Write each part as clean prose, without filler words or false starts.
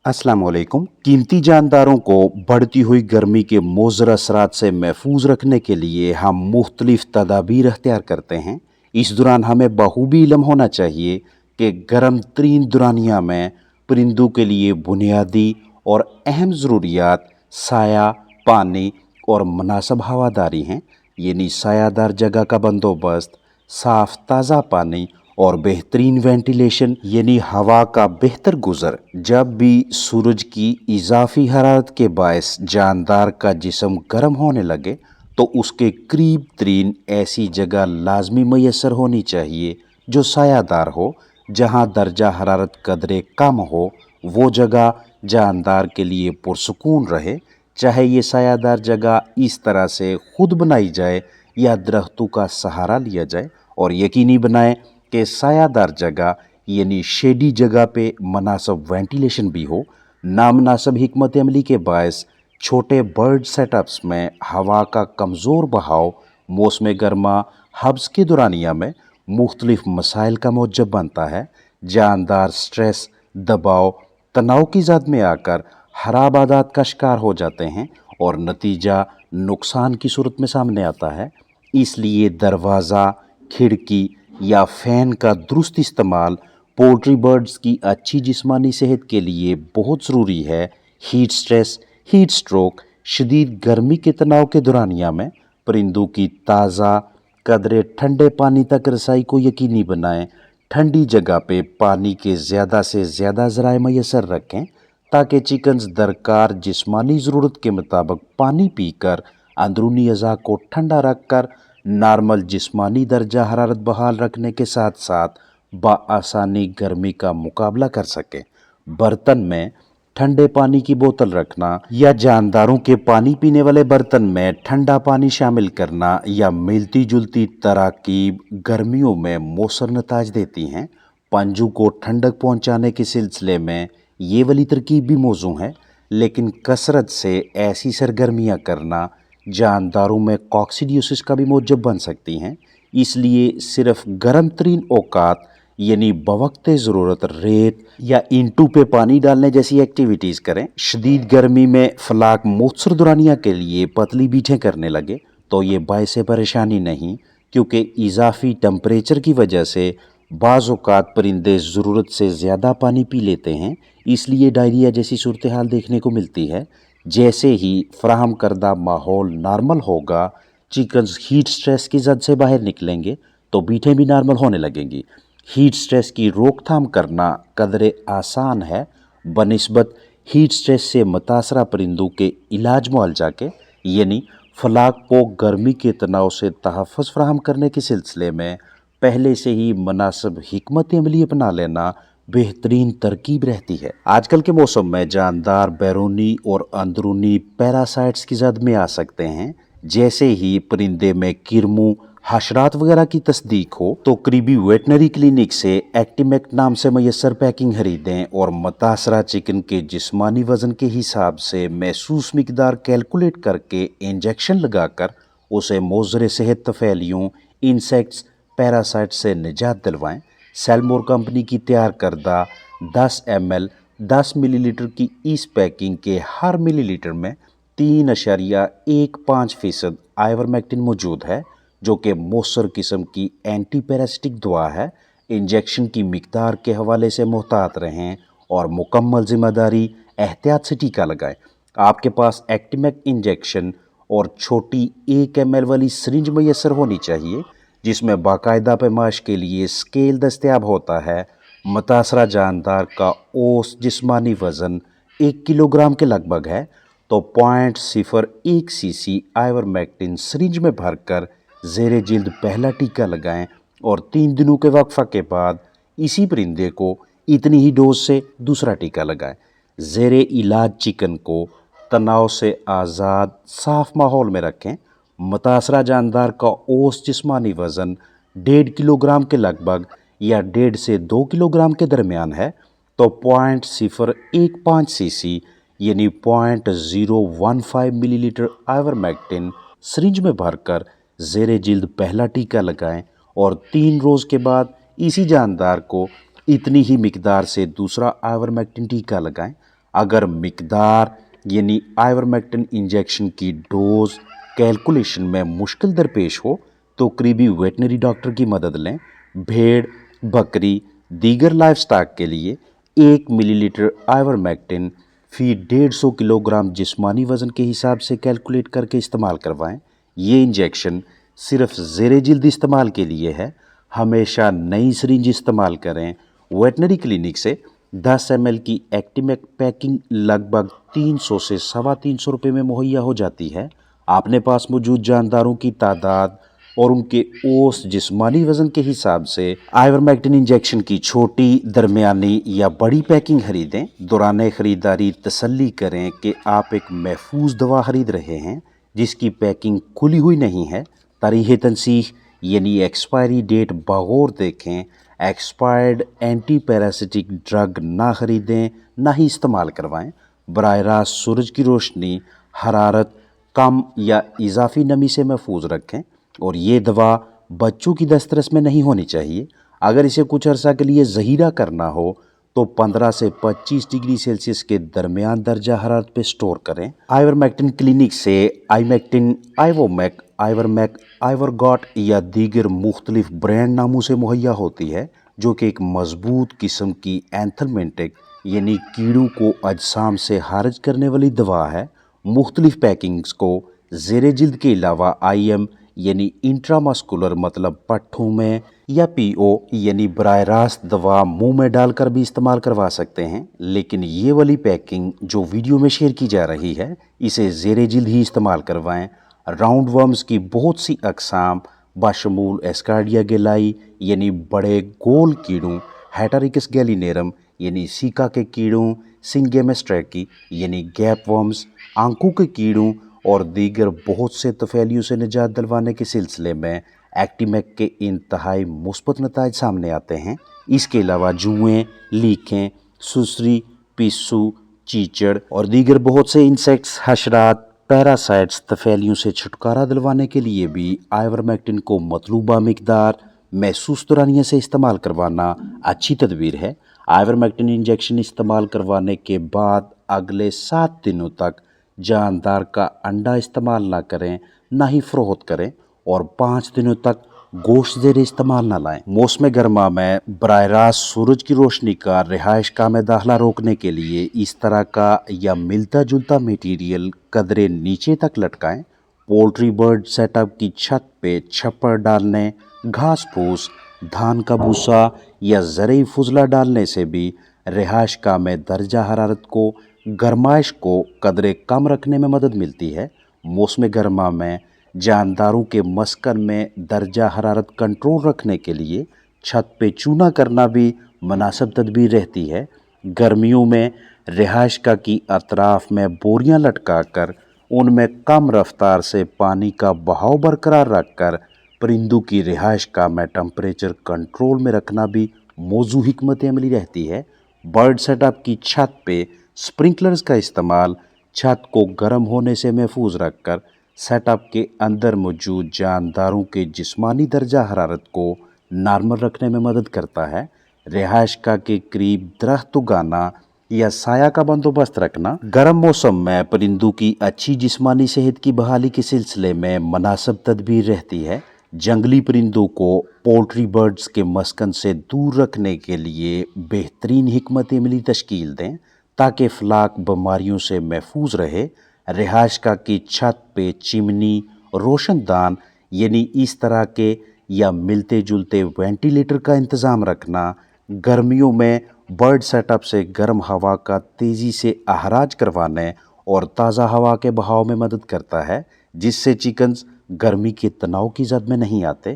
अस्सलाम वालेकुम। कीमती जानदारों को बढ़ती हुई गर्मी के मुज़र असरात से महफूज रखने के लिए हम मुख्तलिफ तदाबीर अख्तियार करते हैं। इस दौरान हमें बखूबी इल्म होना चाहिए कि गर्म तरीन दुरानिया में परिंदों के लिए बुनियादी और अहम ज़रूरियात साया, पानी और मुनासिब हवादारी हैं। यानी सायादार जगह का बंदोबस्त, साफ़ ताज़ा पानी और बेहतरीन वेंटिलेशन यानी हवा का बेहतर गुजर। जब भी सूरज की इजाफी हरारत के बायस जानदार का जिस्म गर्म होने लगे तो उसके करीब तरीन ऐसी जगह लाजमी मैसर होनी चाहिए जो सायादार हो, जहाँ दर्जा हरारत कदरे कम हो। वो जगह जानदार के लिए पुरसकून रहे, चाहे ये सायादार जगह इस तरह से खुद बनाई जाए या दरख्तों का सहारा लिया जाए। और यकीनी बनाएं कि सायादार जगह यानी शेडी जगह पे मुनासिब वेंटिलेशन भी हो। नामनासिब हिकमत अमली के बायस छोटे बर्ड सेटअप्स में हवा का कमज़ोर बहाव मौसम गर्मा हब्स के दौरानिया में मुख्तलिफ मसाइल का मूजब बनता है। जानदार स्ट्रेस, दबाव, तनाव की जद में आकर खराब आदत का शिकार हो जाते हैं और नतीजा नुकसान की सूरत में सामने आता है। इसलिए दरवाज़ा, खिड़की या फ़ैन का दुरुस्त इस्तेमाल पोल्ट्री बर्ड्स की अच्छी जिस्मानी सेहत के लिए बहुत ज़रूरी है। हीट स्ट्रेस, हीट स्ट्रोक, शदीद गर्मी के तनाव के दौरानिया में परिंदों की ताज़ा कदरे ठंडे पानी तक रसाई को यकीनी बनाएं। ठंडी जगह पे पानी के ज़्यादा से ज़्यादा ज़राए मैसर रखें ताकि चिकन्स दरकार जिस्मानी ज़रूरत के मुताबिक पानी पीकर अंदरूनी अज़ा को ठंडा रखकर नॉर्मल जिस्मानी दर्जा हरारत बहाल रखने के साथ साथ बआसानी गर्मी का मुकाबला कर सकें। बर्तन में ठंडे पानी की बोतल रखना या जानदारों के पानी पीने वाले बर्तन में ठंडा पानी शामिल करना या मिलती जुलती तरकीब गर्मियों में मौसर नताज देती हैं। पंजों को ठंडक पहुंचाने के सिलसिले में ये वाली तरकीब भी मौजू है, लेकिन कसरत से ऐसी सरगर्मियां करना जानदारों में कॉक्सीडियोसिस का भी मूजब बन सकती हैं। इसलिए सिर्फ गर्म तरीन औकात यानी बवक्ते ज़रूरत रेत या इंटू पे पानी डालने जैसी एक्टिविटीज़ करें। शदीद गर्मी में फलाक मुख्तसर दुरानिया के लिए पतली बीठें करने लगे तो ये बायसे परेशानी नहीं, क्योंकि इजाफी टेम्परेचर की वजह से बाज़ औक़ात परिंदे ज़रूरत से ज़्यादा पानी पी लेते हैं। इसलिए डायरिया जैसी सूरत हाल देखने को मिलती है। जैसे ही फ्राहम करदा माहौल नॉर्मल होगा, चिकन्स हीट स्ट्रेस की जद से बाहर निकलेंगे तो बीठें भी नॉर्मल होने लगेंगी। हीट स्ट्रेस की रोकथाम करना कदरे आसान है बनिस्बत हीट स्ट्रेस से मुतासरा परिंदों के इलाज मुआवजा के। यानी फलाक को गर्मी के तनाव से तहफ़्फ़ुज़ फराहम करने के सिलसिले में पहले से ही मुनासिब हिकमत अमली अपना लेना बेहतरीन तरकीब रहती है। आजकल के मौसम में जानदार बैरूनी और अंदरूनी पैरासाइट्स की जद में आ सकते हैं। जैसे ही परिंदे में किरमू, हशरात वगैरह की तस्दीक हो तो करीबी वेटनरी क्लिनिक से एक्टिमेक्ट नाम से मैसर पैकिंग खरीदें और मुतासरा चिकन के जिस्मानी वज़न के हिसाब से महसूस मिकदार कैलकुलेट करके इंजेक्शन लगाकर उसे मोज़र सेहत तफैलियों, इंसेक्ट्स, पैरासाइट से निजात दिलवाएं। सेलमोर कंपनी की तैयार करदा 10 ml 10 मिलीलीटर की इस पैकिंग के हर मिलीलीटर में 3.15% आइवरमेक्टिन मौजूद है, जो कि मौसर किस्म की एंटी पैरासिटिक दवा है। इंजेक्शन की मिकदार के हवाले से मोहतात रहें और मुकम्मल ज़िम्मेदारी एहतियात से टीका लगाएं। आपके पास एक्टिमेक इंजेक्शन और छोटी 1 ml वाली सिरिंज मैसर होनी चाहिए, जिसमें बाकायदा पैमाश के लिए स्केल दस्तयाब होता है। मुतासरा जानदार का औसत जिस्मानी वज़न 1 किलोग्राम के लगभग है, तो 0.01 cc आइवरमेक्टिन सिरिंज में भरकर ज़ेरे जिल्द पहला टीका लगाएं और 3 दिनों के वक्फा के बाद इसी परिंदे को इतनी ही डोज से दूसरा टीका लगाएं। ज़ेरे इलाज चिकन को तनाव से आज़ाद साफ माहौल में रखें। मुतासरा जानदार का औसत जिस्मानी वज़न 1.5 किलोग्राम के लगभग या 1.5 से 2 किलोग्राम के दरमियान है, तो 0.015 cc यानी 0.015 मिलीलीटर आइवरमेक्टिन सिरिंज में भरकर ज़ेरे जिल्द पहला टीका लगाएं और 3 रोज़ के बाद इसी जानदार को इतनी ही मिकदार से दूसरा आइवरमेक्टिन टीका लगाएं। अगर मिकदार यानी आइवरमेक्टिन इंजेक्शन की डोज कैलकुलेशन में मुश्किल दरपेश हो तो करीबी वेटनरी डॉक्टर की मदद लें। भेड़, बकरी, दीगर लाइफ स्टॉक के लिए 1 मिलीलीटर आइवरमेक्टिन फी 150 किलोग्राम जिस्मानी वज़न के हिसाब से कैलकुलेट करके इस्तेमाल करवाएं। ये इंजेक्शन सिर्फ ज़ेरे जिल्द इस्तेमाल के लिए है। हमेशा नई सिरिंज इस्तेमाल करें। वेटनरी क्लिनिक से 10 ml की एक्टिमेक पैकिंग लगभग 300 से 350 रुपये में मुहैया हो जाती है। अपने पास मौजूद जानदारों की तादाद और उनके औसत जिस्मानी वज़न के हिसाब से आइवरमेक्टिन इंजेक्शन की छोटी, दरमियानी या बड़ी पैकिंग खरीदें। दौरान ख़रीदारी तसल्ली करें कि आप एक महफूज दवा खरीद रहे हैं जिसकी पैकिंग खुली हुई नहीं है। तारीख़ तनसीह यानी एक्सपायरी डेट बगौर देखें। एक्सपायर्ड एंटी पैरासिटिक ड्रग ना खरीदें, ना ही इस्तेमाल करवाएं। बराह रास्त सूरज की रोशनी, हरारत कम या इजाफी नमी से महफूज रखें। और ये दवा बच्चों की दस्तरस में नहीं होनी चाहिए। अगर इसे कुछ अरसा के लिए ज़हीरा करना हो तो 15 से 25 डिग्री सेल्सियस के दरमियान दर्जा हरारत पे स्टोर करें। आइवरमेक्टिन क्लिनिक से आइमेक्टिन, आइवोमेक, आइवरमेक, आइवरगॉट या दीगर मुख्तलिफ ब्रांड नामों से मुहैया होती है, जो कि एक मजबूत किस्म की एंथलमेंटिक यानी कीड़ों को अजसाम से खारिज करने वाली दवा है। मुख्तलिफ पैकिंग्स को ज़ेरे जिल्द के अलावा IM यानी इंट्रामस्कुलर मतलब पट्ठों में या PO यानी बराह रास्त दवा मुंह में डालकर भी इस्तेमाल करवा सकते हैं। लेकिन ये वाली पैकिंग जो वीडियो में शेयर की जा रही है, इसे ज़ेरे जिल्द ही इस्तेमाल करवाएं। राउंड वर्म्स की बहुत सी अकसाम बाशमूल एस्कार्डिया गेलाई यानी बड़े गोल कीड़ों, हेटेरिकस गैलिनेरम यानी सीका के कीड़ों, सिंगेमेस्ट्रैकी यानी गैप वर्म्स, आंखों के कीड़ों और दीगर बहुत से तफैलियों से निजात दिलवाने के सिलसिले में एक्टिमेक के इंतहाई मुस्बत नताइज सामने आते हैं। इसके अलावा जुएँ, लीखें, सुसरी, पिस्सू, चीचड़ और दीगर बहुत से इंसेक्ट्स, हशरात, पैरासाइट्स, तफैलियों से छुटकारा दिलवाने के लिए भी आइवरमेक्टिन को मतलूबा मिकदार महसूस दौरानिया से इस्तेमाल करवाना अच्छी तदबीर है। आइवरमेक्टिन इंजेक्शन इस्तेमाल करवाने के बाद अगले 7 दिनों तक जानदार का अंडा इस्तेमाल ना करें, ना ही फ़रोख्त करें और 5 दिनों तक गोश्त ज़ेरे इस्तेमाल ना लाएं। मौसम गर्मा में बराह रास्त सूरज की रोशनी का रिहाइशगाह में दाखिला रोकने के लिए इस तरह का या मिलता जुलता मटीरियल कदरे नीचे तक लटकाएं। पोल्ट्री बर्ड सेटअप की छत पे छप्पर डालने, घास फूस, धान का भूसा या ज़रई फुजला डालने से भी रिहाइशगाह में दर्जा हरारत को, गर्माइश को कदरे कम रखने में मदद मिलती है। मौसम गर्मा में जानदारों के मस्कन में दर्जा हरारत कंट्रोल रखने के लिए छत पे चूना करना भी मुनासिब तदबीर रहती है। गर्मियों में रिहाइशगाह की अतराफ में बोरियां लटका कर उनमें कम रफ्तार से पानी का बहाव बरकरार रखकर परिंदों की रिहाइशगाह में टेम्परेचर कंट्रोल में रखना भी मौजू हिकमत अमली रहती है। बर्ड सेटअप की छत पे स्प्रिंकलर्स का इस्तेमाल छत को गर्म होने से महफूज रखकर सेटअप के अंदर मौजूद जानदारों के जिस्मानी दर्जा हरारत को नॉर्मल रखने में मदद करता है। रिहाइशगाह के करीब दरख्त उगाना या साया का बंदोबस्त रखना गर्म मौसम में परिंदों की अच्छी जिस्मानी सेहत की बहाली के सिलसिले में मुनासिब तदबीर रहती है। जंगली परिंदों को पोल्ट्री बर्ड्स के मस्कन से दूर रखने के लिए बेहतरीन हिकमत अमली तश्कील दें ताकि फ्लाक बीमारियों से महफूज रहे। रिहाइशगाह की छत पे चिमनी, रोशनदान यानी इस तरह के या मिलते जुलते वेंटिलेटर का इंतज़ाम रखना गर्मियों में बर्ड सेटअप से गर्म हवा का तेज़ी से अहराज करवाने और ताज़ा हवा के बहाव में मदद करता है, जिससे चिकन्स गर्मी के तनाव की जद में नहीं आते।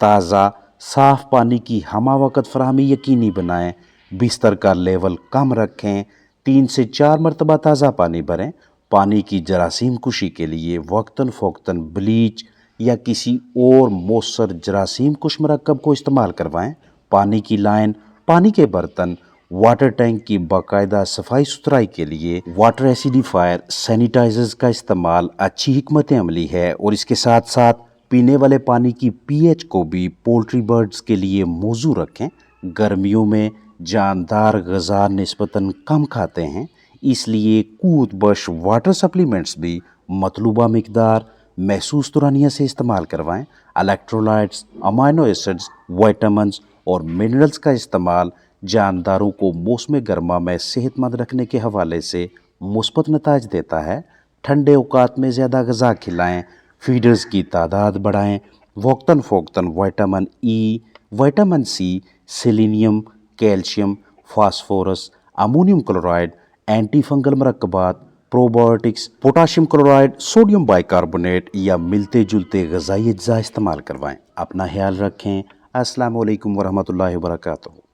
ताज़ा साफ़ पानी की हमा वक़्त फराहमी यकीनी बनाएं। बिस्तर का लेवल कम रखें। 3 से 4 मरतबा ताज़ा पानी भरें। पानी की जरासीम कुशी के लिए वक्तन फ़ौक्तन ब्लीच या किसी और मौसर जरासीम कुश मरकब को इस्तेमाल करवाएं। पानी की लाइन, पानी के बर्तन, वाटर टैंक की बाकायदा सफाई सुथराई के लिए वाटर एसिडिफायर सैनिटाइजर्स का इस्तेमाल अच्छी हिकमत अमली है। और इसके साथ साथ पीने वाले पानी की pH को भी पोल्ट्री बर्ड्स के लिए मौजू रखें। गर्मियों में जानदार ग़िज़ा निस्बतन कम खाते हैं, اس لیے قوت بخش واٹر سپلیمنٹس بھی مطلوبہ مقدار محسوس دورانیہ سے استعمال کروائیں۔ الیکٹرولائٹس، امائنو ایسڈز، وائٹامنز اور منرلز کا استعمال جانداروں کو موسم گرما میں صحت مند رکھنے کے حوالے سے مثبت نتائج دیتا ہے۔ ٹھنڈے اوقات میں زیادہ غذا کھلائیں، فیڈرز کی تعداد بڑھائیں، وقتاً فوقتاً vitamin E, vitamin C, selenium, calcium, phosphorus, ammonium chloride, antifungal مرکبات، probiotics, potassium chloride, sodium bicarbonate یا ملتے جلتے غذائی اجزاء استعمال کروائیں۔ اپنا خیال رکھیں۔ السلام علیکم ورحمۃ اللہ وبرکاتہ۔